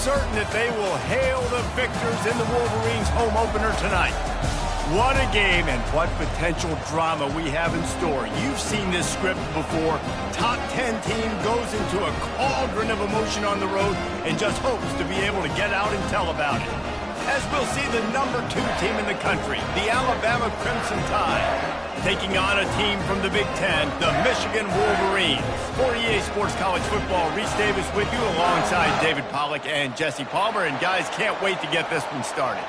certain that they will hail the victors in the Wolverines' home opener tonight. What a game and what potential drama we have in store. You've seen this script before. Top 10 team goes into a cauldron of emotion on the road and just hopes to be able to get out and tell about it. As we'll see the number 2 team in the country, the Alabama Crimson Tide, taking on a team from the Big Ten, the Michigan Wolverines. For EA Sports College Football, Reese Davis with you alongside David Pollack and Jesse Palmer. And guys, can't wait to get this one started.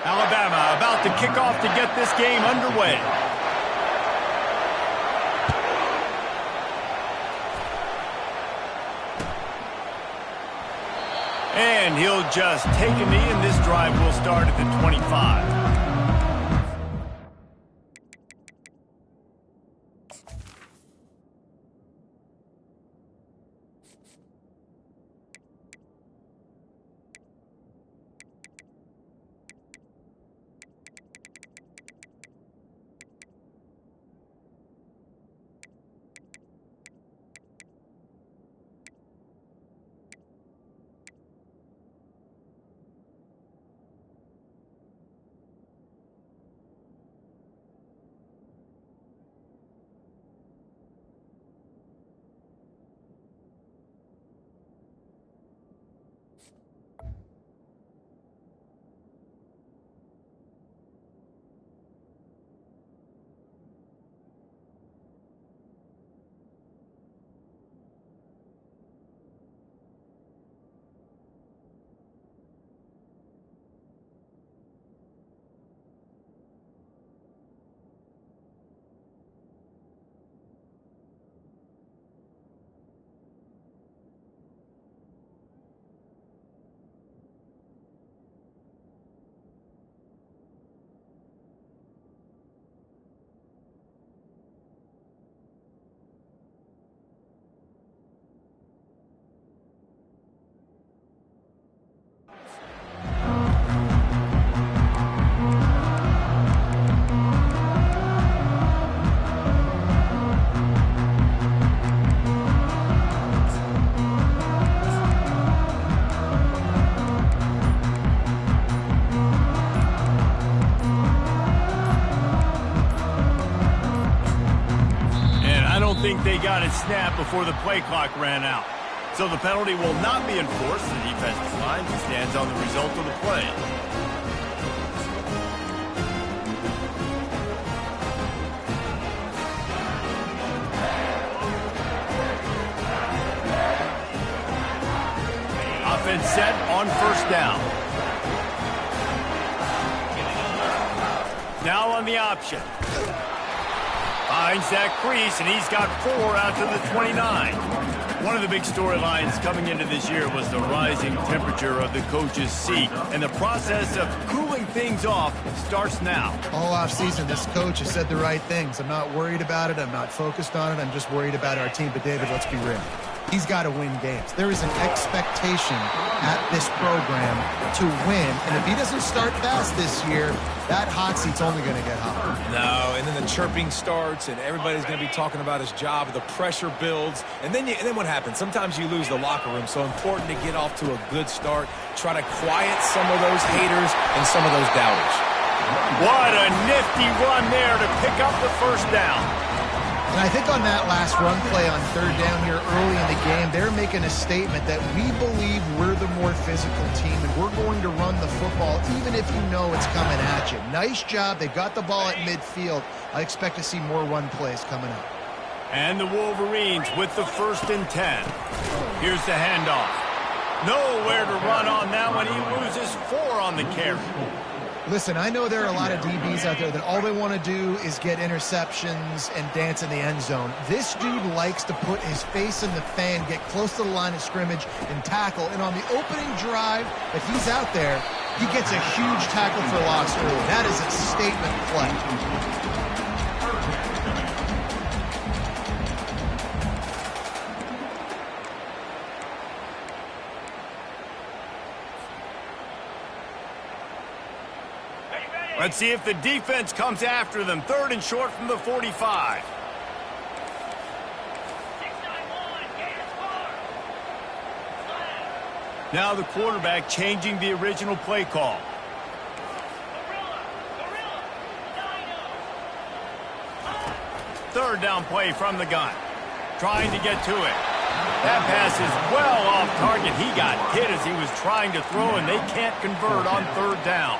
Alabama about to kick off to get this game underway. And he'll just take a knee, and this drive will start at the 25. Think they got it snapped before the play clock ran out. So the penalty will not be enforced. The defensive line stands on the result of the play. Offense set on first down. Now on the option. Finds that crease, and he's got 4 out to the 29. One of the big storylines coming into this year was the rising temperature of the coach's seat, and the process of cooling things off starts now. All offseason, this coach has said the right things. I'm not worried about it. I'm not focused on it. I'm just worried about our team. But, David, let's be real. He's got to win games. There is an expectation at this program to win, and if he doesn't start fast this year, that hot seat's only going to get hotter. No, and then the chirping starts, and everybody's going to be talking about his job. The pressure builds, and then what happens? Sometimes you lose the locker room, so important to get off to a good start. Try to quiet some of those haters and some of those doubters. What a nifty run there to pick up the first down. And I think on that last run play on third down here early in the game, they're making a statement that we believe we're the more physical team and we're going to run the football even if you know it's coming at you. Nice job. They got the ball at midfield. I expect to see more run plays coming up. And the Wolverines with the 1st and 10. Here's the handoff. Nowhere to run on that one. He loses 4 on the carry. Listen, I know there are a lot of DBs out there that all they want to do is get interceptions and dance in the end zone. This dude likes to put his face in the fan, get close to the line of scrimmage, and tackle. And on the opening drive, if he's out there, he gets a huge tackle for loss early. That is a statement play. Let's see if the defense comes after them. 3rd and short from the 45. Now the quarterback changing the original play call. Third down play from the gun. Trying to get to it. That pass is well off target. He got hit as he was trying to throw, and they can't convert on 3rd down.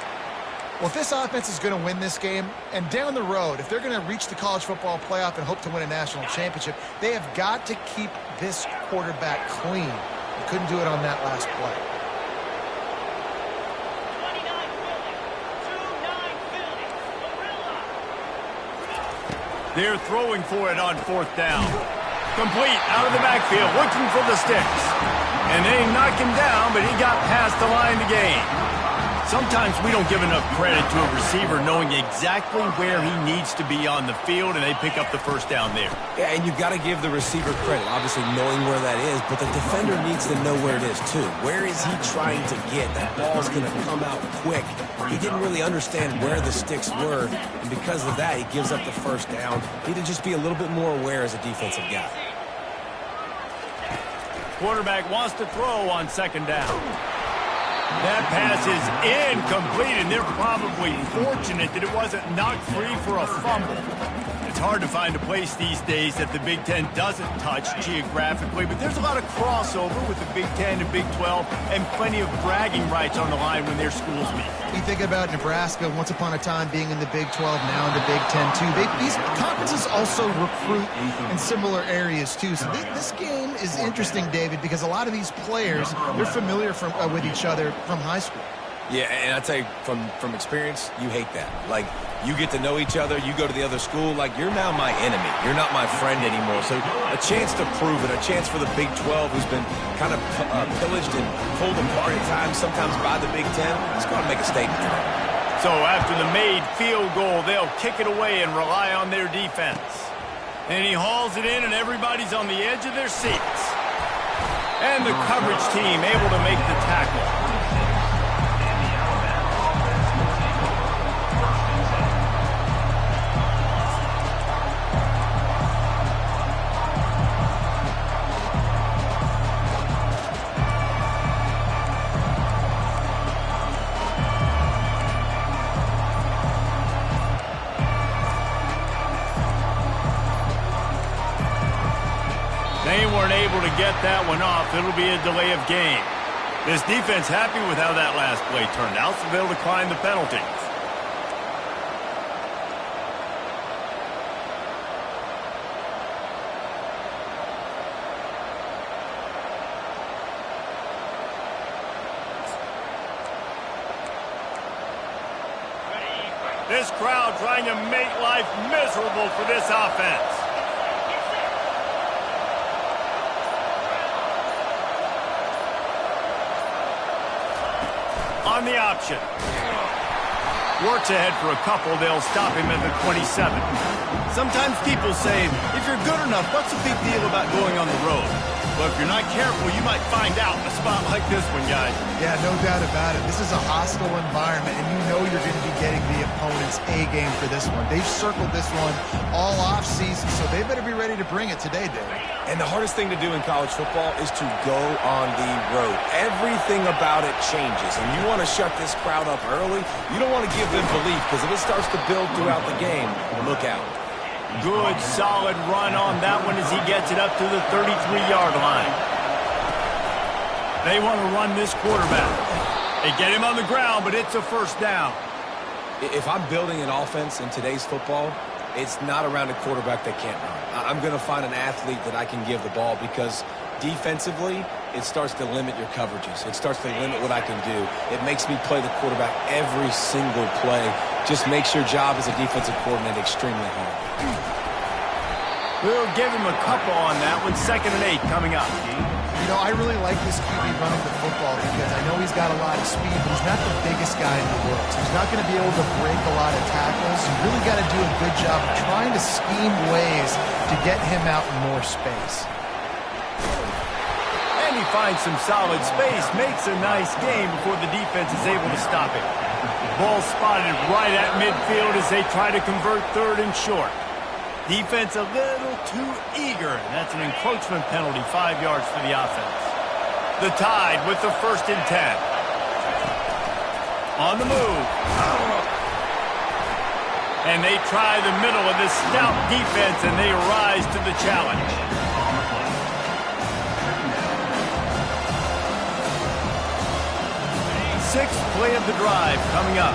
Well, if this offense is going to win this game, and down the road, if they're going to reach the college football playoff and hope to win a national championship, they have got to keep this quarterback clean. They couldn't do it on that last play. They're throwing for it on 4th down. Complete out of the backfield, looking for the sticks. And they knocked him down, but he got past the line to gain. Sometimes we don't give enough credit to a receiver knowing exactly where he needs to be on the field, and they pick up the 1st down there. Yeah, and you've got to give the receiver credit, obviously knowing where that is, but the defender needs to know where it is too. Where is he trying to get? That ball's going to come out quick. He didn't really understand where the sticks were, and because of that, he gives up the 1st down. He need to just be a little bit more aware as a defensive guy. Quarterback wants to throw on 2nd down. That pass is incomplete, and they're probably fortunate that it wasn't knocked free for a fumble. It's hard to find a place these days that the Big Ten doesn't touch geographically, but there's a lot of crossover with the Big Ten and Big 12 and plenty of bragging rights on the line when their schools meet. You think about Nebraska once upon a time being in the Big 12, now in the Big 10 too. These conferences also recruit in similar areas too. So this game is interesting, David, because a lot of these players, they're familiar with each other from high school. Yeah, and I tell you, from experience, you hate that. Like, you get to know each other, you go to the other school, like, you're now my enemy. You're not my friend anymore. So a chance to prove it, a chance for the Big 12, who's been kind of pillaged and pulled apart at times, sometimes by the Big 10. Let's go out and make a statement. So after the made field goal, they'll kick it away and rely on their defense. And he hauls it in, and everybody's on the edge of their seats. And the coverage team able to make the tackle. They weren't able to get that one off. It'll be a delay of game. This defense happy with how that last play turned out, so they'll decline the penalty. This crowd trying to make life miserable for this offense. On the option. Works ahead for a couple. They'll stop him at the 27. Sometimes people say, if you're good enough, what's the big deal about going on the road? But if you're not careful, you might find out in a spot like this one, guys. Yeah, no doubt about it. This is a hostile environment, and you know you're going to be getting the opponent's A game for this one. They've circled this one all offseason, so they better be ready to bring it today, Dave. And the hardest thing to do in college football is to go on the road. Everything about it changes, and you want to shut this crowd up early. You don't want to give them belief, because if it starts to build throughout the game, look out. Good, solid run on that one as he gets it up to the 33-yard line. They want to run this quarterback. They get him on the ground, but it's a 1st down. If I'm building an offense in today's football, it's not around a quarterback that can't run. I'm going to find an athlete that I can give the ball, because defensively, it starts to limit your coverages. It starts to limit what I can do. It makes me play the quarterback every single play. Just makes your job as a defensive coordinator extremely hard. We'll give him a couple on that one. 2nd and 8 coming up. You know, I really like this QB running the football because I know he's got a lot of speed, but he's not the biggest guy in the world. So he's not going to be able to break a lot of tackles. You really got to do a good job of trying to scheme ways to get him out in more space. And he finds some solid space, makes a nice game before the defense is able to stop him. Ball spotted right at midfield as they try to convert third and short. Defense a little too eager, and that's an encroachment penalty, 5 yards for the offense. The Tide with the 1st and 10. On the move. And they try the middle of this stout defense, and they rise to the challenge. Sixth play of the drive coming up.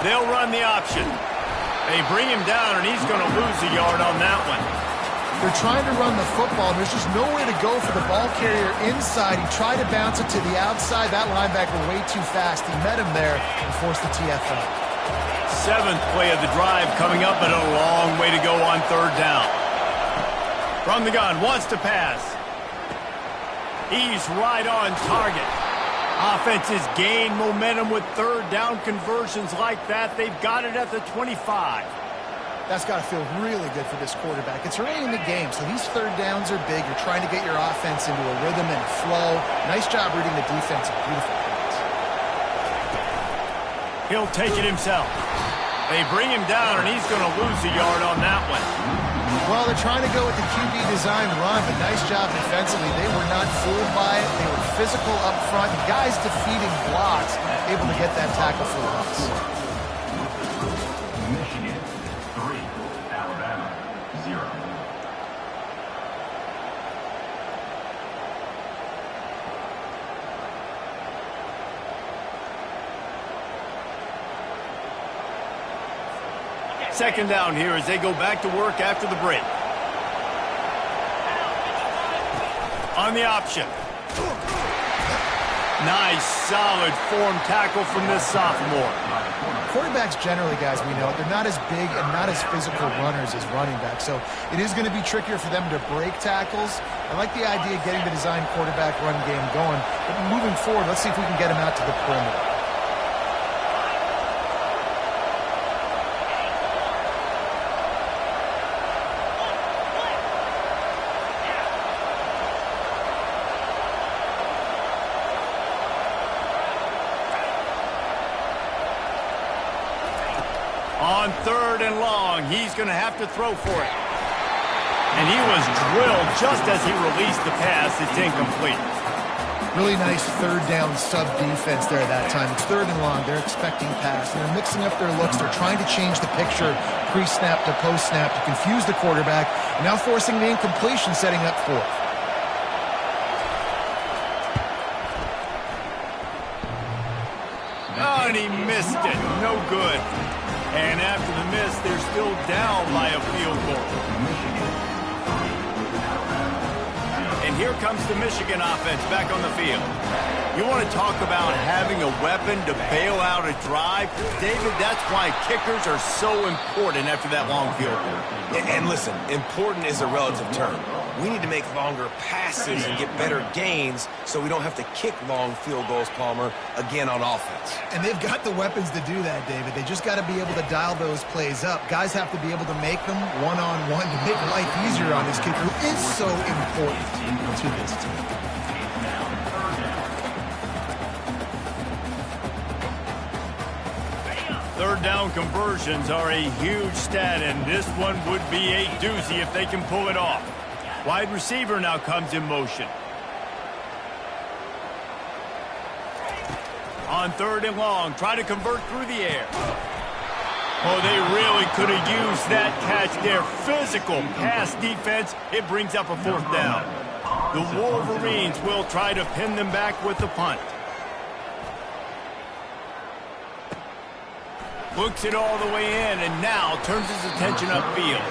They'll run the option. They bring him down, and he's going to lose a yard on that one. They're trying to run the football. There's just nowhere to go for the ball carrier inside. He tried to bounce it to the outside. That linebacker way too fast. He met him there and forced the TFL. 7th play of the drive coming up, but a long way to go on 3rd down. From the gun, wants to pass. He's right on target. Offenses gain momentum with 3rd down conversions like that. They've got it at the 25. That's got to feel really good for this quarterback. It's early in the game, so these 3rd downs are big. You're trying to get your offense into a rhythm and a flow. Nice job reading the defense. Beautiful plays. He'll take it himself. They bring him down, and he's going to lose a yard on that one. Well, they're trying to go with the QB design run, but nice job defensively. They were not fooled by it. They were physical up front. Guys defeating blocks, able to get that tackle for loss. Michigan 3, Alabama 0. Second down here as they go back to work after the break. On the option. Nice, solid form tackle from this sophomore. Quarterbacks generally, guys, we know, they're not as big and not as physical runners as running backs, so it is going to be trickier for them to break tackles. I like the idea of getting the design quarterback run game going, but moving forward, let's see if we can get him out to the perimeter. On 3rd and long, he's going to have to throw for it. And he was drilled just as he released the pass. It's incomplete. Really nice 3rd down sub-defense there that time. It's 3rd and long. They're expecting pass. And they're mixing up their looks. They're trying to change the picture pre-snap to post-snap to confuse the quarterback. And now forcing the incompletion, setting up 4th. Oh, and he missed it. No good. And after the miss, they're still down by a field goal. And here comes the Michigan offense back on the field. You want to talk about having a weapon to bail out a drive? David, that's why kickers are so important after that long field goal. And listen, important is a relative term. We need to make longer passes and get better gains so we don't have to kick long field goals, Palmer, again on offense. And they've got the weapons to do that, David. They just got to be able to dial those plays up. Guys have to be able to make them one-on-one to make life easier on this kicker, who is so important to this team. Third down conversions are a huge stat, and this one would be a doozy if they can pull it off. Wide receiver now comes in motion. On 3rd and long, try to convert through the air. Oh, they really could have used that catch there. Physical pass defense. It brings up a 4th down. The Wolverines will try to pin them back with the punt. Looks it all the way in, and now turns his attention upfield.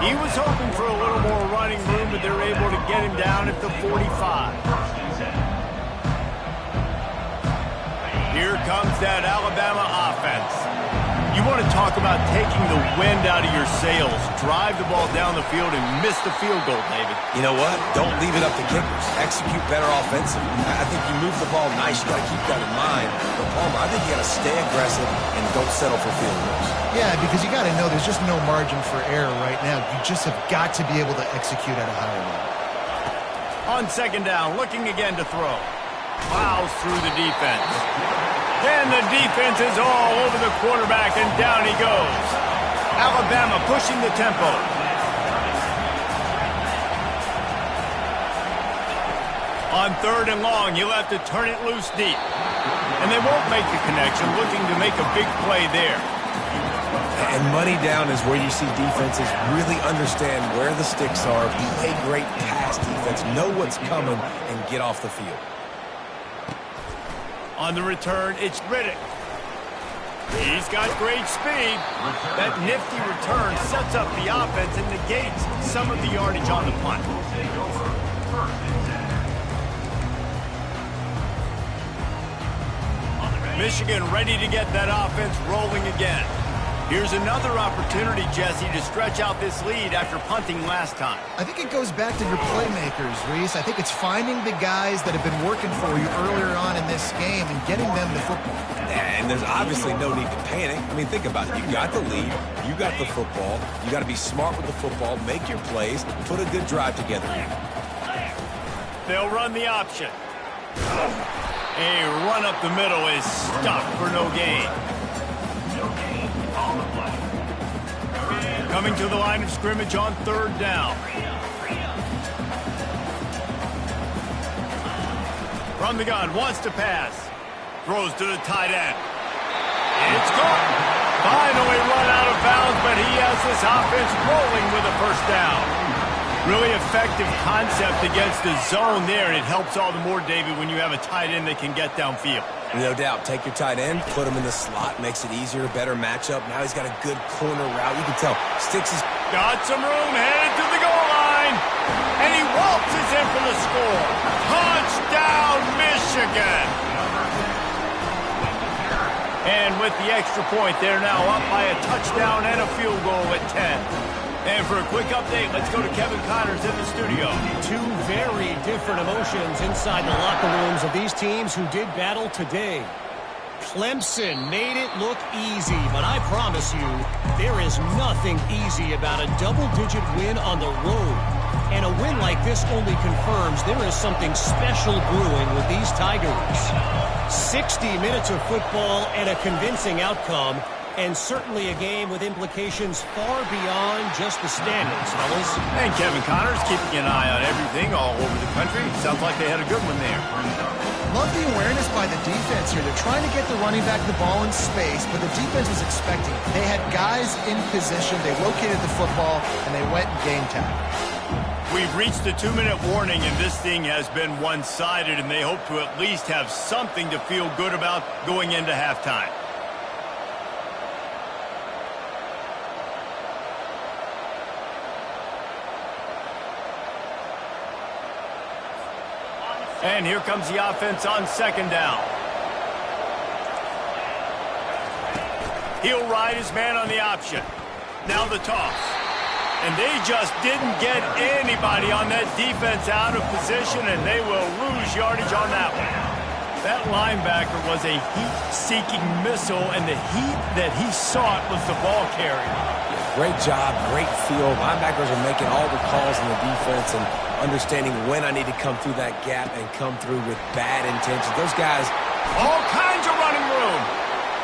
He was hoping for a little more running room, but they're able to get him down at the 45. Here comes that Alabama offense. You want to talk about taking the wind out of your sails. Drive the ball down the field and miss the field goal, David. You know what? Don't leave it up to kickers. Execute better offensively. I think you move the ball nice. You got to keep that in mind. But, Palmer, I think you got to stay aggressive and don't settle for field goals. Yeah, because you got to know there's just no margin for error right now. You just have got to be able to execute at a higher level. On second down, looking again to throw. Plows through the defense. And the defense is all over the quarterback, and down he goes. Alabama pushing the tempo. On third and long, he'll have to turn it loose deep. And they won't make the connection, looking to make a big play there. And money down is where you see defenses really understand where the sticks are, play great pass defense, know what's coming, and get off the field. On the return, it's Riddick. He's got great speed. That nifty return sets up the offense and negates some of the yardage on the punt. Michigan ready to get that offense rolling again. Here's another opportunity, Jesse, to stretch out this lead after punting last time. I think it goes back to your playmakers, Reese. I think it's finding the guys that have been working for you earlier on in this game and getting them the football. And there's obviously no need to panic. I mean, think about it. You got the lead. You got the football. You got to be smart with the football, make your plays, put a good drive together. They'll run the option. A run up the middle is stuck for no gain. Coming to the line of scrimmage on third down. From the gun, wants to pass. Throws to the tight end. It's caught. Finally run out of bounds, but he has this offense rolling with a first down. Really effective concept against the zone there, and it helps all the more, David, when you have a tight end that can get downfield. No doubt. Take your tight end, put him in the slot, makes it easier, better matchup. Now he's got a good corner route. You can tell Sticks is got some room, headed to the goal line, and he waltzes in for the score. Touchdown, Michigan! And with the extra point, they're now up by a touchdown and a field goal at 10. And for a quick update, let's go to Kevin Connors in the studio. Two very different emotions inside the locker rooms of these teams who did battle today. Clemson made it look easy, but I promise you, there is nothing easy about a double-digit win on the road. And a win like this only confirms there is something special brewing with these Tigers. 60 minutes of football and a convincing outcome, and certainly a game with implications far beyond just the standings, fellas. And Kevin Connors keeping an eye on everything all over the country. Sounds like they had a good one there. Love the awareness by the defense here. They're trying to get the running back the ball in space, but the defense was expecting. They had guys in position, they located the football, and they went and game time. We've reached the 2-minute warning, and this thing has been one-sided, and they hope to at least have something to feel good about going into halftime. And here comes the offense on second down. He'll ride his man on the option. Now the toss. And they just didn't get anybody on that defense out of position, and they will lose yardage on that one. That linebacker was a heat-seeking missile, and the heat that he sought was the ball carrier. great job, great feel. Linebackers are making all the calls in the defense and understanding when I need to come through that gap and come through with bad intentions. Those guys, all kinds of running room.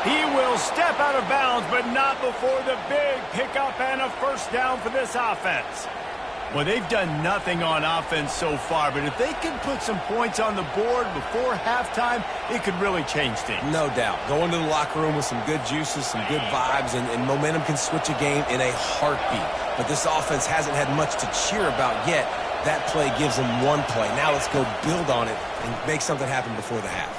He will step out of bounds, but not before the big pickup and a first down for this offense. Well, they've done nothing on offense so far, but if they can put some points on the board before halftime, it could really change things. No doubt. Go into the locker room with some good juices, some good vibes, and momentum can switch a game in a heartbeat. But this offense hasn't had much to cheer about yet. That play gives them one play. Now let's go build on it and make something happen before the half.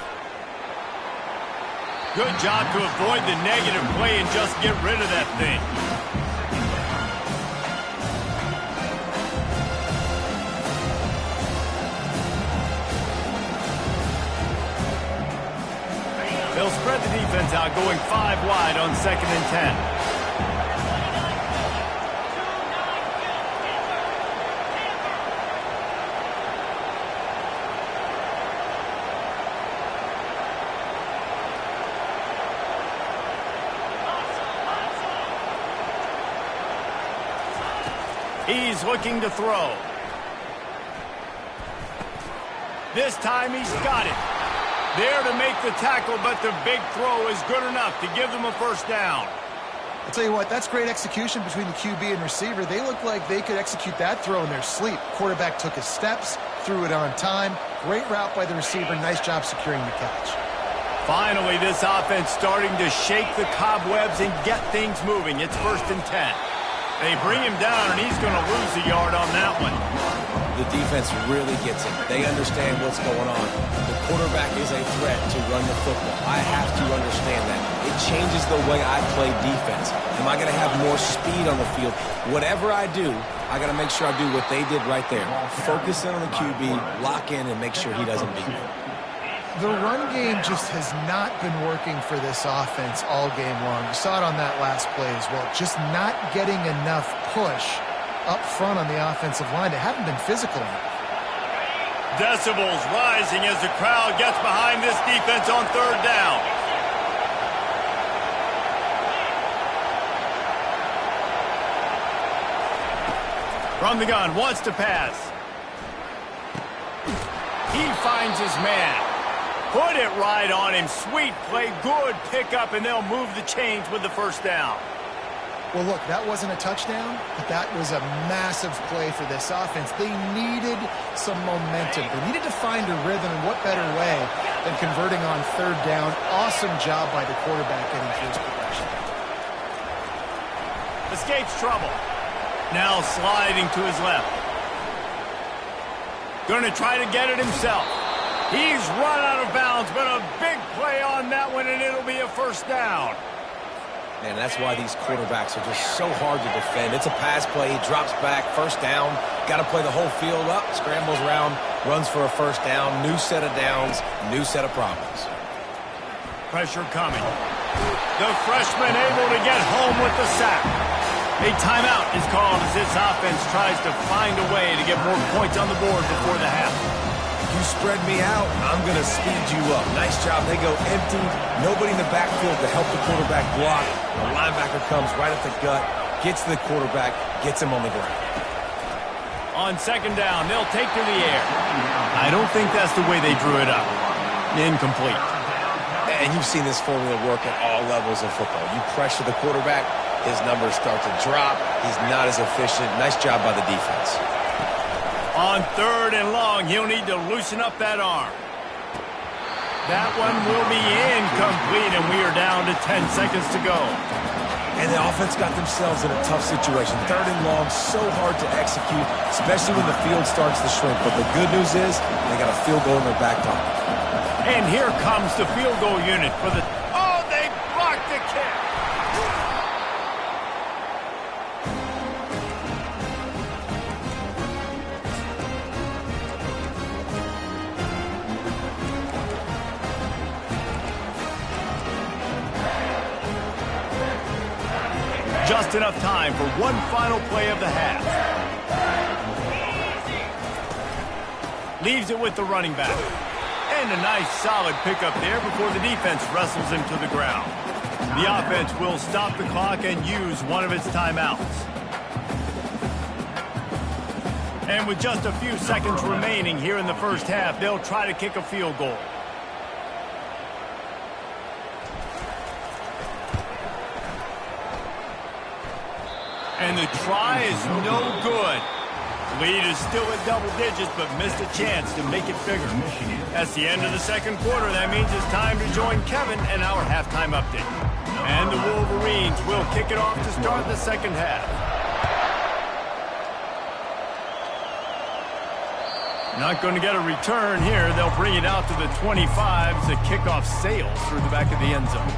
Good job to avoid the negative play and just get rid of that thing. They'll They'll spread the defense out, going 5 wide on 2nd and 10. He's looking to throw. This time he's got it. There to make the tackle, but the big throw is good enough to give them a first down. I'll tell you what, that's great execution between the QB and receiver. They look like they could execute that throw in their sleep. Quarterback took his steps, threw it on time. Great route by the receiver. Nice job securing the catch. Finally, this offense starting to shake the cobwebs and get things moving. It's 1st and 10. They bring him down, and he's going to lose a yard on that one. The defense really gets it. They understand what's going on. The quarterback is a threat to run the football. I have to understand that. It changes the way I play defense. Am I going to have more speed on the field? Whatever I do, I got to make sure I do what they did right there. Focus in on the QB, lock in, and make sure he doesn't beat me. The run game just has not been working for this offense all game long. You saw it on that last play as well. Just not getting enough push up front on the offensive line. They haven't been physical enough. Decibels rising as the crowd gets behind this defense on 3rd down. From the gun, wants to pass. He finds his man. Put it right on him. Sweet play, good pickup, and they'll move the chains with the first down. Well, look, that wasn't a touchdown, but that was a massive play for this offense. They needed some momentum. They needed to find a rhythm, and what better way than converting on 3rd down. Awesome job by the quarterback getting through his progression. Escapes trouble. Now sliding to his left. Going to try to get it himself. He's run out of bounds, but a big play on that one, and it'll be a first down. Man, that's why these quarterbacks are just so hard to defend. It's a pass play. He drops back, first down. Got to play the whole field up, scrambles around, runs for a first down. New set of downs, new set of problems. Pressure coming. The freshman able to get home with the sack. A timeout is called as this offense tries to find a way to get more points on the board before the half. You spread me out, I'm going to speed you up. Nice job. They go empty. Nobody in the backfield to help the quarterback block. The linebacker comes right at the gut, gets to the quarterback, gets him on the ground. On 2nd down, they'll take to the air. I don't think that's the way they drew it up. Incomplete. And you've seen this formula work at all levels of football. You pressure the quarterback, his numbers start to drop. He's not as efficient. Nice job by the defense. On 3rd and long, he'll need to loosen up that arm. That one will be incomplete, and we are down to 10 seconds to go. And the offense got themselves in a tough situation. 3rd and long, so hard to execute, especially when the field starts to shrink. But the good news is they got a field goal in their back pocket. And here comes the field goal unit for the... Oh, they blocked the kick! Just enough time for one final play of the half. Leaves it with the running back. And a nice solid pickup there before the defense wrestles him to the ground. The offense will stop the clock and use one of its timeouts. And with just a few seconds remaining here in the first half, they'll try to kick a field goal. And the try is no good. Lead is still at double digits, but missed a chance to make it bigger. That's the end of the 2nd quarter. That means it's time to join Kevin and our halftime update. And the Wolverines will kick it off to start the 2nd half. Not going to get a return here. They'll bring it out to the 25 as the kickoff sails through the back of the end zone.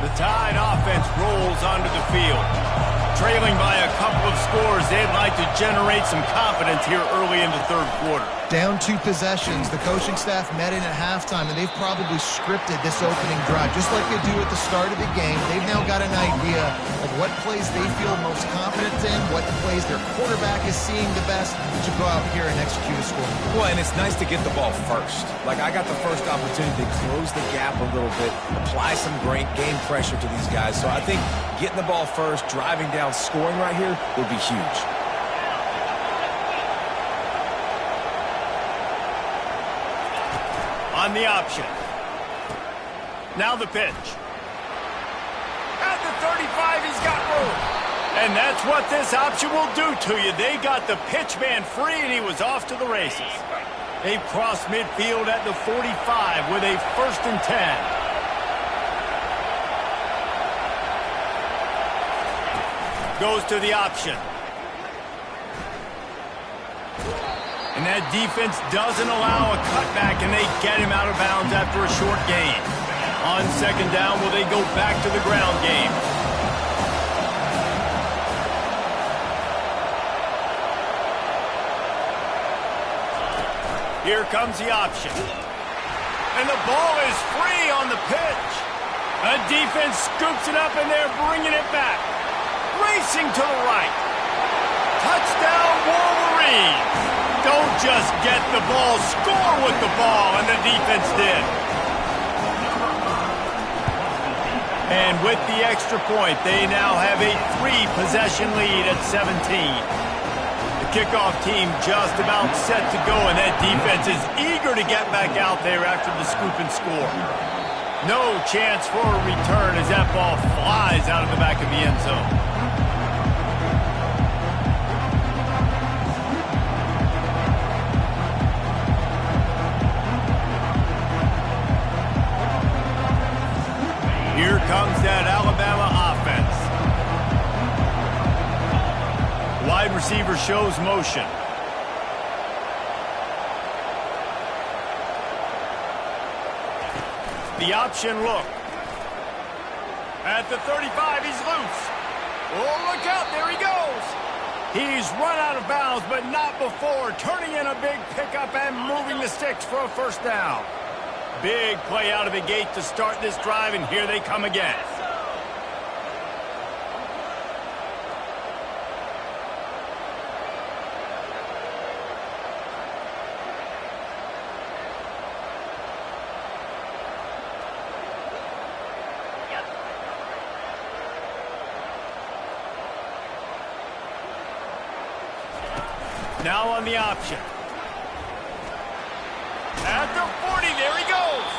The Tide offense rolls onto the field. Trailing by a couple of scores, they'd like to generate some confidence here early in the 3rd quarter. Down 2 possessions. The coaching staff met in at halftime, and they've probably scripted this opening drive, just like they do at the start of the game. They've now got an idea of what plays they feel most confident in, what plays their quarterback is seeing the best to go out here and execute a score. Well, and it's nice to get the ball first. Like, I got the first opportunity to close the gap a little bit, apply some great game pressure to these guys. So I think getting the ball first, driving down, scoring right here would be huge. On the option. Now the pitch. At the 35, he's got room. And that's what this option will do to you. They got the pitch man free, and he was off to the races. They've crossed midfield at the 45 with a 1st and 10. Goes to the option. And that defense doesn't allow a cutback, and they get him out of bounds after a short gain. On 2nd down, will they go back to the ground game? Here comes the option. And the ball is free on the pitch. A defense scoops it up, and they're bringing it back. Racing to the right. Touchdown, Wolverines. Don't just get the ball, score with the ball, and the defense did. And with the extra point, they now have a 3-possession lead at 17. The kickoff team just about set to go, and that defense is eager to get back out there after the scoop and score. No chance for a return as that ball flies out of the back of the end zone. Here comes that Alabama offense. Wide receiver shows motion. The option look. At the 35, he's loose. Oh, look out, there he goes. He's run out of bounds, but not before, turning in a big pickup and moving the sticks for a 1st down. Big play out of the gate to start this drive, and here they come again. Now on the option. At the 40, there he goes.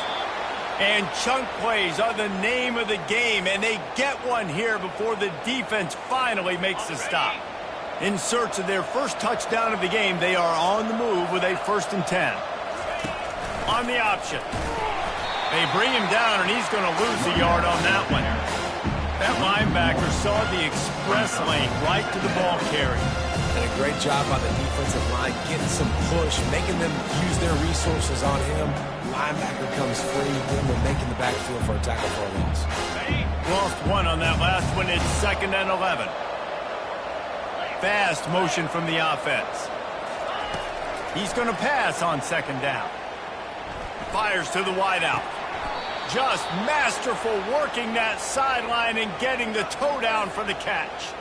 And chunk plays are the name of the game, and they get one here before the defense finally makes the stop. In search of their first touchdown of the game, they are on the move with a 1st and 10. On the option. They bring him down, and he's going to lose a yard on that one. That linebacker saw the express lane right to the ball carrier. And a great job by the defensive line, getting some push, making them use their resources on him. Linebacker comes free, then we're making the backfield for a tackle for a loss. Lost one on that last one. It's 2nd and 11. Fast motion from the offense. He's going to pass on 2nd down. Fires to the wideout. Just masterful working that sideline and getting the toe down for the catch.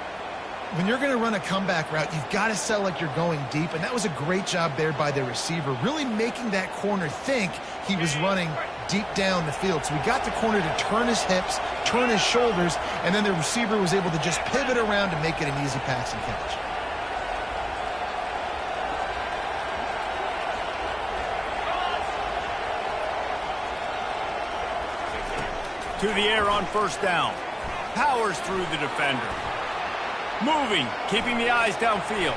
When you're going to run a comeback route, you've got to sell like you're going deep, and that was a great job there by the receiver, really making that corner think he was running deep down the field. So we got the corner to turn his hips, turn his shoulders, and then the receiver was able to just pivot around and make it an easy pass and catch. To the air on 1st down. Powers through the defender. Moving, keeping the eyes downfield.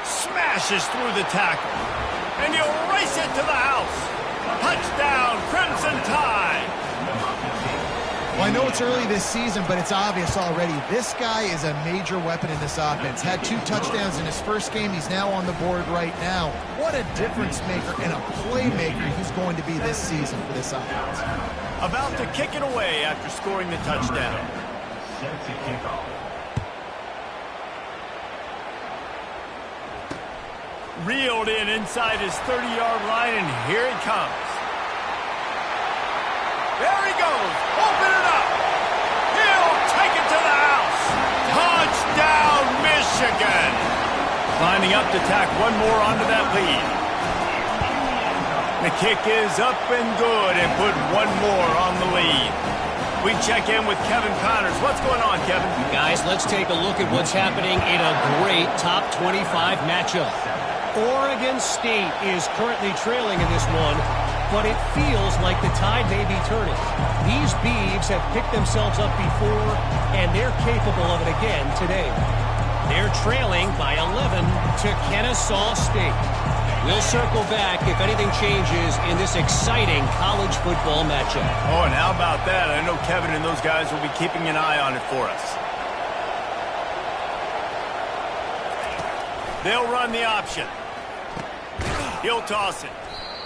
Smashes through the tackle. And he'll race it to the house. Touchdown, Crimson Tide. Well, I know it's early this season, but it's obvious already. This guy is a major weapon in this offense. Had 2 touchdowns in his first game. He's now on the board right now. What a difference maker and a playmaker he's going to be this season for this offense. About to kick it away after scoring the touchdown. Set to kickoff. Reeled in inside his 30-yard line, and here he comes. There he goes. Open it up. He'll take it to the house. Touchdown, Michigan. Lining up to tack one more onto that lead. The kick is up and good and put one more on the lead. We check in with Kevin Connors. What's going on, Kevin? Guys, let's take a look at what's happening in a great top 25 matchup. Oregon State is currently trailing in this one, but it feels like the tide may be turning. These Beavs have picked themselves up before, and they're capable of it again today. They're trailing by 11 to Kennesaw State. We'll circle back if anything changes in this exciting college football matchup. Oh, and how about that? I know Kevin and those guys will be keeping an eye on it for us. They'll run the option. He'll toss it.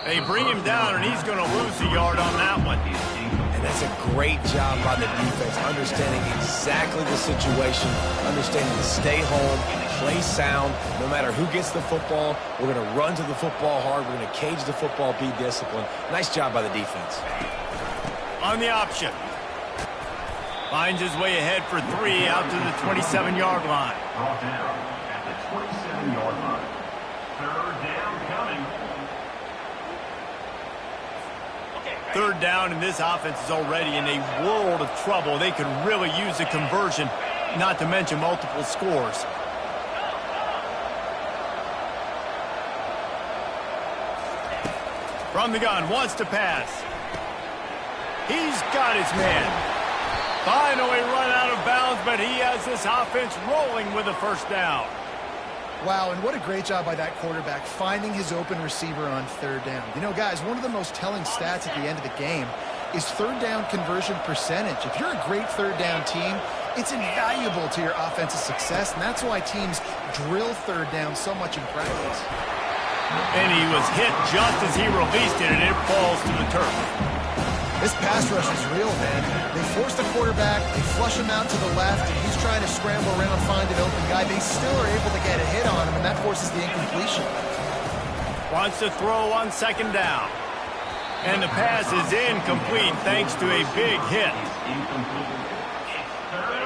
They bring him down, and he's going to lose a yard on that one. And that's a great job by the defense, understanding exactly the situation, understanding to stay home, play sound. No matter who gets the football, we're going to run to the football hard. We're going to cage the football, be disciplined. Nice job by the defense. On the option. Finds his way ahead for 3 out to the 27-yard line. Brought down at the 27-yard line. Third down coming. Third down, and this offense is already in a world of trouble. They could really use a conversion, not to mention multiple scores. From the gun, wants to pass. He's got his man. Finally run out of bounds, but he has this offense rolling with a first down. Wow, and what a great job by that quarterback finding his open receiver on third down. You know, guys, one of the most telling stats at the end of the game is third down conversion percentage. If you're a great third down team, it's invaluable to your offensive success, and that's why teams drill third down so much in practice. And he was hit just as he released it, and it falls to the turf. This pass rush is real, man. They force the quarterback, they flush him out to the left, and he's trying to scramble around, find an open guy. They still are able to get a hit on him, and that forces the incompletion. Wants to throw on second down. And the pass is incomplete thanks to a big hit.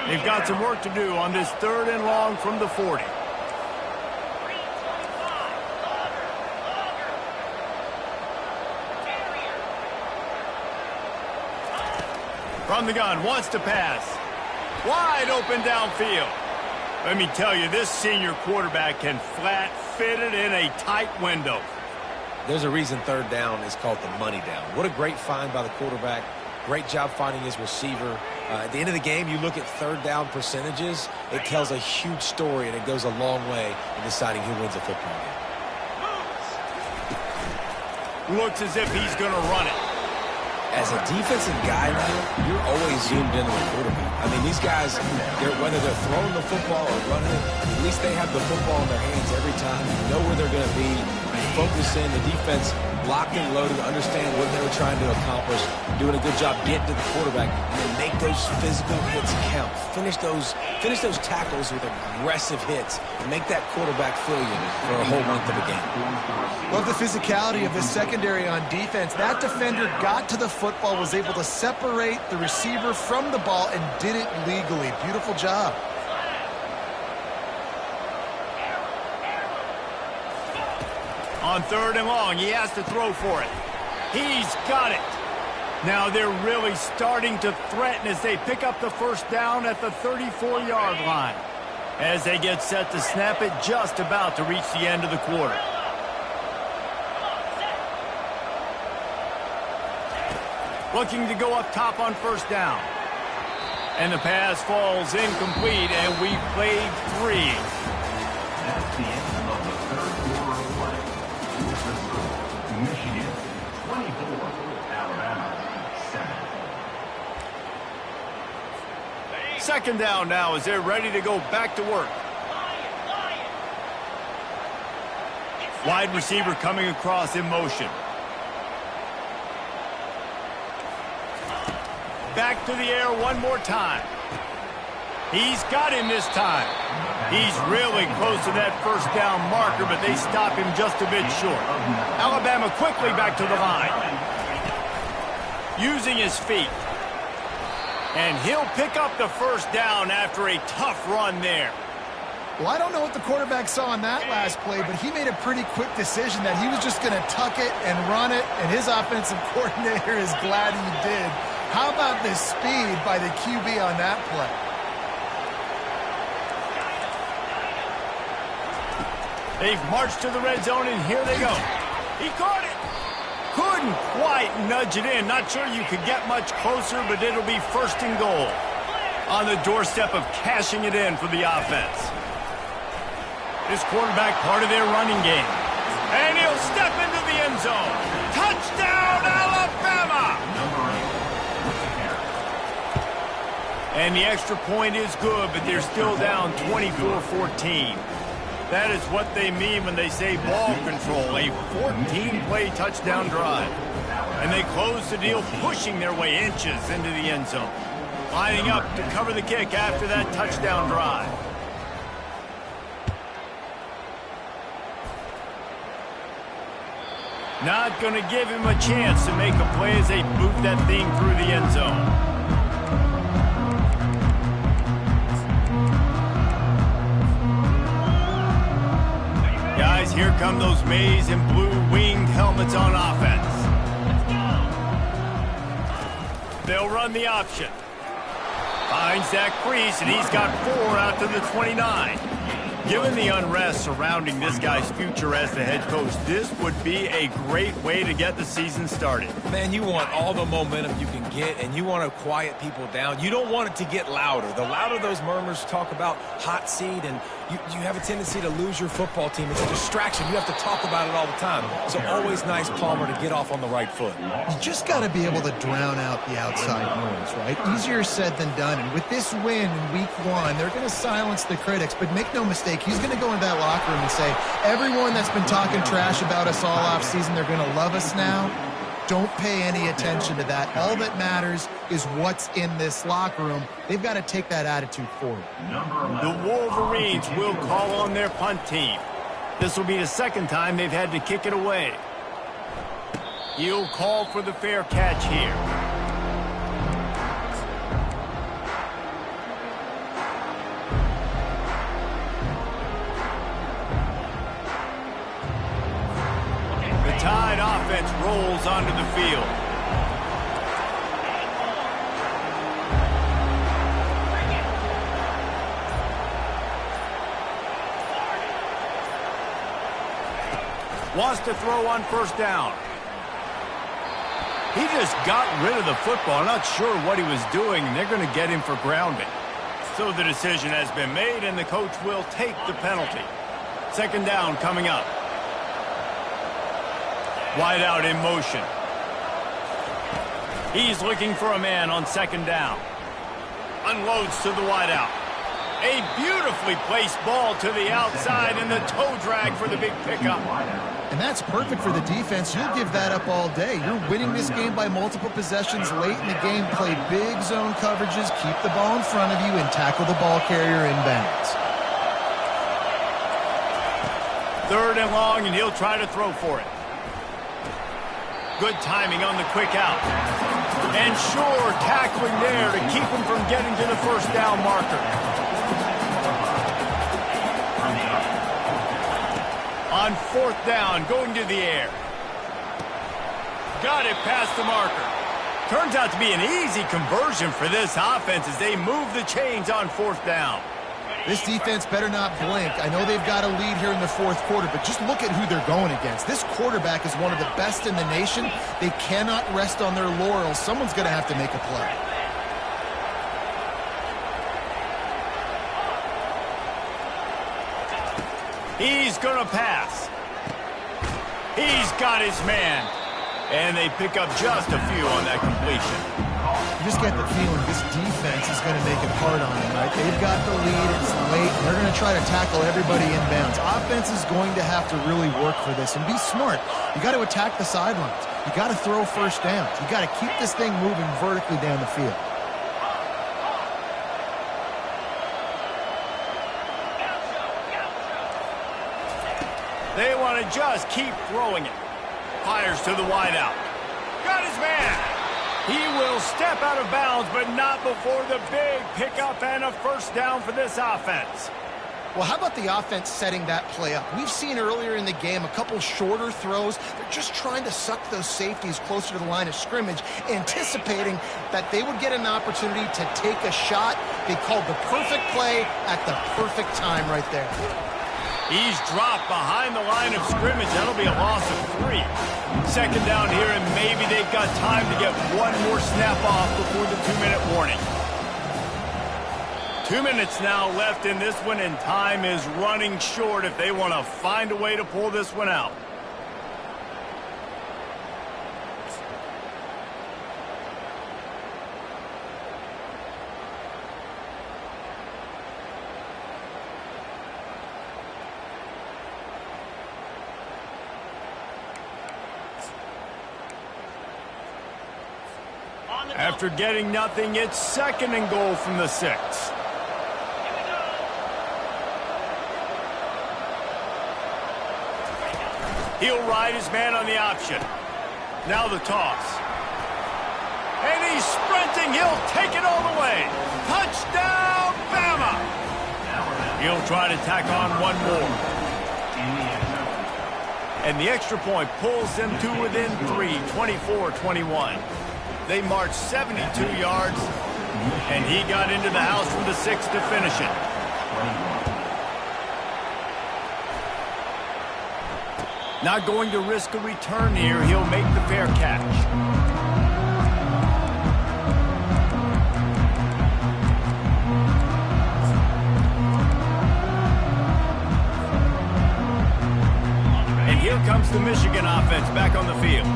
They've got some work to do on this third and long from the 40. From the gun, wants to pass. Wide open downfield. Let me tell you, this senior quarterback can flat fit it in a tight window. There's a reason third down is called the money down. What a great find by the quarterback. Great job finding his receiver. At the end of the game, you look at third down percentages. It tells a huge story, and it goes a long way in deciding who wins a football game. Looks as if he's going to run it. As a defensive guy now, you're always zoomed in on the quarterback. I mean, these guys, whether they're throwing the football or running it, at least they have the football in their hands every time. You know where they're going to be. You focus in. The defense locked and loaded, understand what they were trying to accomplish, doing a good job getting to the quarterback, and then make those physical hits count. Finish those tackles with aggressive hits, and make that quarterback feel you for a whole month of a game. Love the physicality of this secondary on defense. That defender got to the football, was able to separate the receiver from the ball, and did it legally. Beautiful job. On third and long, he has to throw for it. He's got it. Now they're really starting to threaten as they pick up the first down at the 34-yard line. As they get set to snap it, just about to reach the end of the quarter. Looking to go up top on first down. And the pass falls incomplete, and we've played 3. That's the end of the third quarter of play. Michigan 24, Alabama 7. Second down now as they're ready to go back to work. Wide receiver coming across in motion. Back to the air one more time. He's got him this time. He's really close to that first down marker, but they stop him just a bit short. Alabama quickly back to the line. Using his feet. And he'll pick up the first down after a tough run there. Well, I don't know what the quarterback saw on that last play, but he made a pretty quick decision that he was just going to tuck it and run it, and his offensive coordinator is glad he did. How about the speed by the QB on that play? They've marched to the red zone, and here they go. He caught it. Couldn't quite nudge it in. Not sure you could get much closer, but it'll be first and goal. On the doorstep of cashing it in for the offense. This quarterback part of their running game. And he'll step into the end zone. Touchdown, Alabama! And the extra point is good, but they're still down 24-14. That is what they mean when they say ball control, a 14-play touchdown drive. And they close the deal, pushing their way inches into the end zone. Lining up to cover the kick after that touchdown drive. Not going to give him a chance to make a play as they boot that thing through the end zone. Guys, here come those maize and blue winged helmets on offense. They'll run the option. Finds that crease, and he's got 4 out to the 29. Given the unrest surrounding this guy's future as the head coach, this would be a great way to get the season started. Man, you want all the momentum you can get, and you want to quiet people down. You don't want it to get louder. The louder those murmurs talk about hot seat, and you have a tendency to lose your football team. It's a distraction. You have to talk about it all the time. So always nice, Palmer, to get off on the right foot. You just got to be able to drown out the outside noise, right? Easier said than done. And with this win in week 1, they're going to silence the critics. But make no mistake, he's going to go into that locker room and say, everyone that's been talking trash about us all offseason, they're going to love us now. Don't pay any attention to that. All that matters is what's in this locker room. They've got to take that attitude forward. The Wolverines will call on their punt team. This will be the second time they've had to kick it away. He'll call for the fair catch here. The Tide offense rolls onto the field. Wants to throw on first down. He just got rid of the football. Not sure what he was doing, and they're going to get him for grounding. So the decision has been made, and the coach will take the penalty. Second down coming up. Wide out in motion. He's looking for a man on second down. Unloads to the wide out. A beautifully placed ball to the outside, and the toe drag for the big pickup. And that's perfect for the defense. You'll give that up all day. You're winning this game by multiple possessions late in the game. Play big zone coverages, keep the ball in front of you, and tackle the ball carrier inbounds. Third and long, and he'll try to throw for it. Good timing on the quick out. And sure tackling there to keep him from getting to the first down marker. On fourth down, going to the air. Got it past the marker. Turns out to be an easy conversion for this offense as they move the chains on fourth down. This defense better not blink. I know they've got a lead here in the fourth quarter, but just look at who they're going against. This quarterback is one of the best in the nation. They cannot rest on their laurels. Someone's going to have to make a play. He's going to pass. He's got his man. And they pick up just a few on that completion. You just get the feeling this defense is going to make it hard on them, right? They've got the lead. It's late. And they're going to try to tackle everybody inbounds. Offense is going to have to really work for this and be smart. You got to attack the sidelines. You got to throw first downs. You got to keep this thing moving vertically down the field. They want to just keep throwing it. Fires to the wideout. Got his man. He will step out of bounds, but not before the big pickup and a first down for this offense. Well, how about the offense setting that play up? We've seen earlier in the game a couple shorter throws. They're just trying to suck those safeties closer to the line of scrimmage, anticipating that they would get an opportunity to take a shot. They called the perfect play at the perfect time right there. He's dropped behind the line of scrimmage. That'll be a loss of 3. Second down here, and maybe they've got time to get one more snap off before the 2-minute warning. 2 minutes now left in this one, and time is running short if they want to find a way to pull this one out. After getting nothing, it's 2nd and goal from the 6. He'll ride his man on the option. Now the toss. And he's sprinting. He'll take it all the way. Touchdown, Bama! He'll try to tack on one more. And the extra point pulls them to within 3, 24-21. They marched 72 yards, and he got into the house from the 6 to finish it. Not going to risk a return here. He'll make the fair catch. And here comes the Michigan offense back on the field.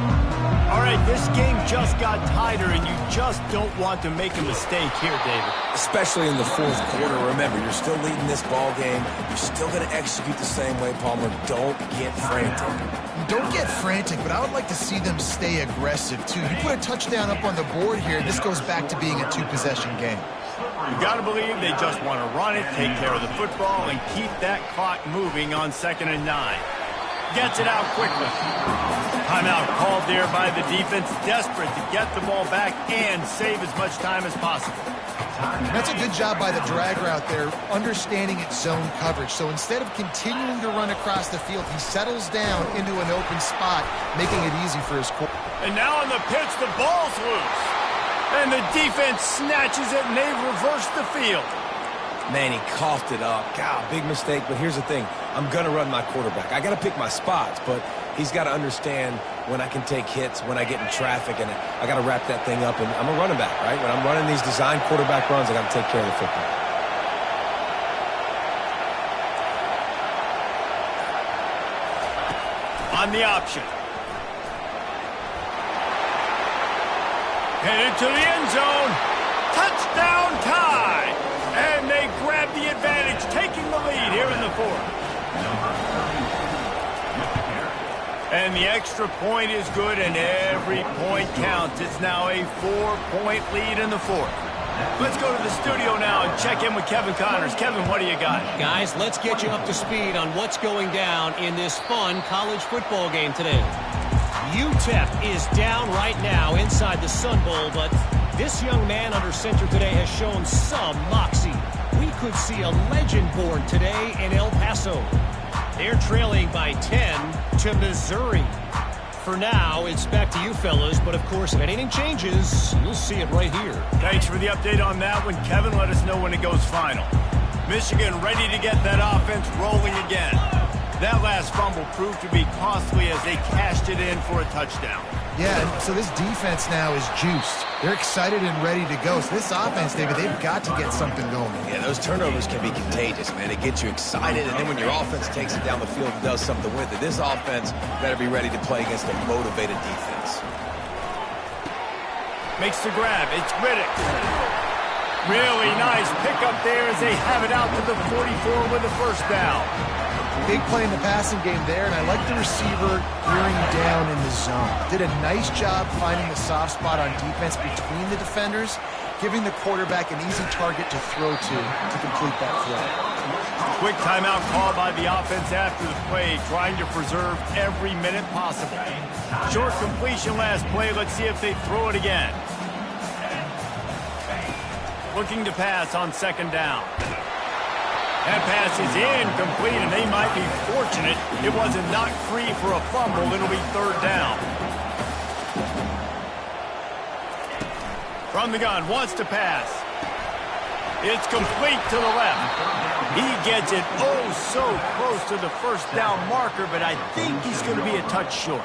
All right, this game just got tighter, and you just don't want to make a mistake here, David. Especially in the 4th quarter. Remember, you're still leading this ball game. You're still going to execute the same way, Palmer. Don't get frantic. Don't get frantic, but I would like to see them stay aggressive, too. You put a touchdown up on the board here, and this goes back to being a 2-possession game. You got to believe they just want to run it, take care of the football, and keep that clock moving on 2nd and 9. Gets it out quickly. Timeout called there by the defense, desperate to get the ball back and save as much time as possible. That's a good job by the drag route there, understanding its zone coverage. So instead of continuing to run across the field, he settles down into an open spot, making it easy for his quarterback. And now on the pitch, the ball's loose. And the defense snatches it, and they reverse the field. Man, he coughed it up. God, big mistake, but here's the thing. I'm going to run my quarterback. I got to pick my spots, but he's got to understand when I can take hits, when I get in traffic, and I got to wrap that thing up. And I'm a running back, right? When I'm running these design quarterback runs, I got to take care of the football. On the option. Headed to the end zone. Touchdown tie. And they grab the advantage, taking the lead here in the 4th. And the extra point is good, and every point counts. It's now a 4-point lead in the 4th. Let's go to the studio now and check in with Kevin Connors. Kevin, what do you got? Guys, let's get you up to speed on what's going down in this fun college football game today. UTEP is down right now inside the Sun Bowl, but this young man under center today has shown some moxie. We could see a legend born today in El Paso. They're trailing by 10 to Missouri. For now, it's back to you fellas, but of course, if anything changes, you'll see it right here. Thanks for the update on that one, Kevin. Let us know when it goes final. Michigan ready to get that offense rolling again. That last fumble proved to be costly as they cashed it in for a touchdown. Yeah, so this defense now is juiced. They're excited and ready to go. So this offense, David, they've got to get something going. Yeah, those turnovers can be contagious, man. It gets you excited, and then when your offense takes it down the field and does something with it, this offense better be ready to play against a motivated defense. Makes the grab. It's Riddick. Really nice pickup there as they have it out to the 44 with a first down. Big play in the passing game there, and I like the receiver gearing down in the zone. Did a nice job finding the soft spot on defense between the defenders, giving the quarterback an easy target to throw to complete that throw. Quick timeout called by the offense after the play, trying to preserve every minute possible. Short completion last play. Let's see if they throw it again. Looking to pass on second down. That pass is incomplete, and they might be fortunate it wasn't knocked free for a fumble. It'll be third down. From the gun, wants to pass. It's complete to the left. He gets it oh so close to the first down marker, but I think he's going to be a touch short.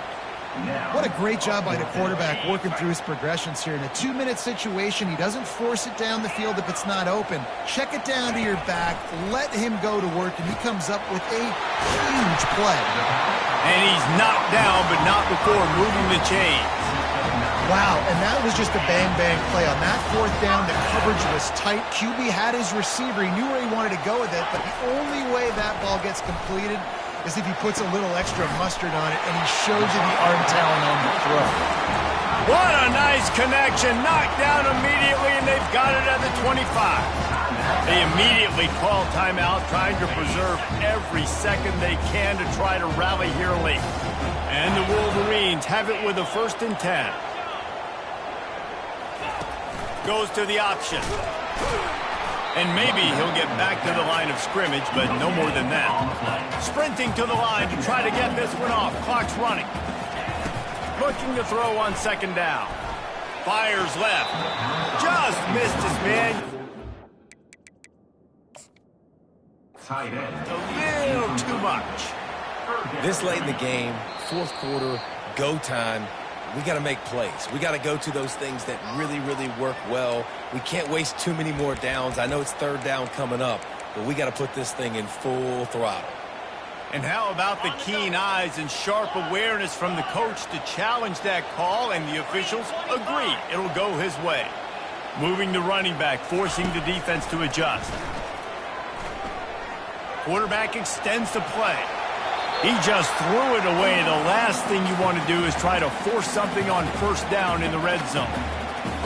What a great job by the quarterback working through his progressions here. In a 2-minute situation, he doesn't force it down the field if it's not open. Check it down to your back, let him go to work, and he comes up with a huge play. And he's knocked down, but not before moving the chains. Wow, and that was just a bang-bang play. On that fourth down, the coverage was tight. QB had his receiver. He knew where he wanted to go with it, but the only way that ball gets completed is if he puts a little extra mustard on it, and he shows you the arm talent on the throw. What a nice connection. Knocked down immediately, and they've got it at the 25. They immediately call timeout, trying to preserve every second they can to try to rally here late. And the Wolverines have it with a 1st and 10. Goes to the option. And maybe he'll get back to the line of scrimmage, but no more than that. Sprinting to the line to try to get this one off. Clock's running. Looking to throw on second down. Fires left. Just missed his man. Tight end. A little too much. This late in the game, fourth quarter, go time, we got to make plays. We got to go to those things that really, really work well. We can't waste too many more downs. I know it's third down coming up, but we got to put this thing in full throttle. And how about the keen eyes and sharp awareness from the coach to challenge that call, and the officials agree it'll go his way. Moving the running back, forcing the defense to adjust. Quarterback extends the play. He just threw it away. The last thing you want to do is try to force something on first down in the red zone.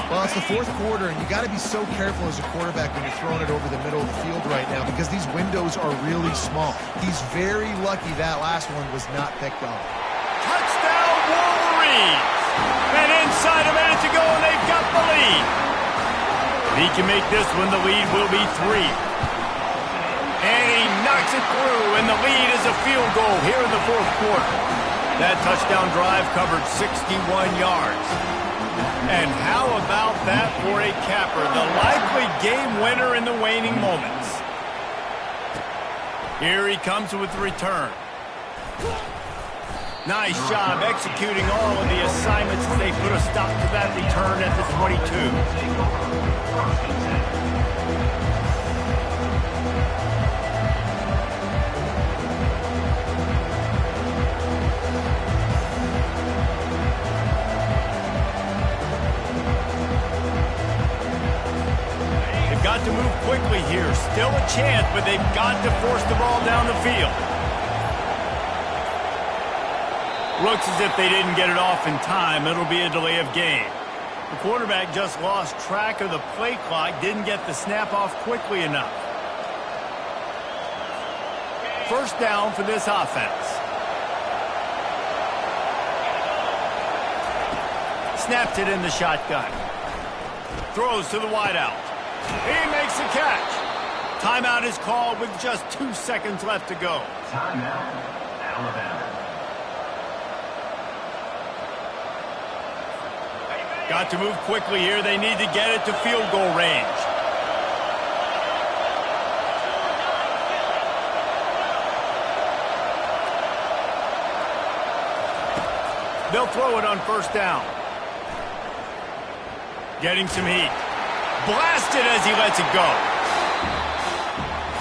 Well, it's the fourth quarter, and you got to be so careful as a quarterback when you're throwing it over the middle of the field right now, because these windows are really small. He's very lucky that last one was not picked off. Touchdown, Wolverines! And inside a minute to go, and they've got the lead. If he can make this one, the lead will be 3. And he knocks it through, and the lead is a field goal here in the fourth quarter. That touchdown drive covered 61 yards. And how about that for a capper? The likely game winner in the waning moments. Here he comes with the return. Nice job executing all of the assignments as they put a stop to that return at the 22. Got to move quickly here. Still a chance, but they've got to force the ball down the field. Looks as if they didn't get it off in time. It'll be a delay of game. The quarterback just lost track of the play clock, didn't get the snap off quickly enough. First down for this offense. Snapped it in the shotgun. Throws to the wideout. He makes the catch. Timeout is called with just 2 seconds left to go. Timeout, Alabama. Got to move quickly here. They need to get it to field goal range. They'll throw it on first down. Getting some heat. Blasted as he lets it go.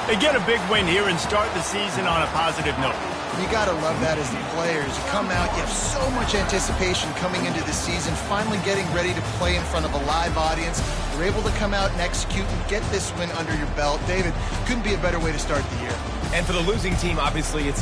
They get a big win here and start the season on a positive note. You got to love that as the players. You come out, you have so much anticipation coming into the season, finally getting ready to play in front of a live audience. You're able to come out and execute and get this win under your belt. David, couldn't be a better way to start the year. And for the losing team, obviously, it's a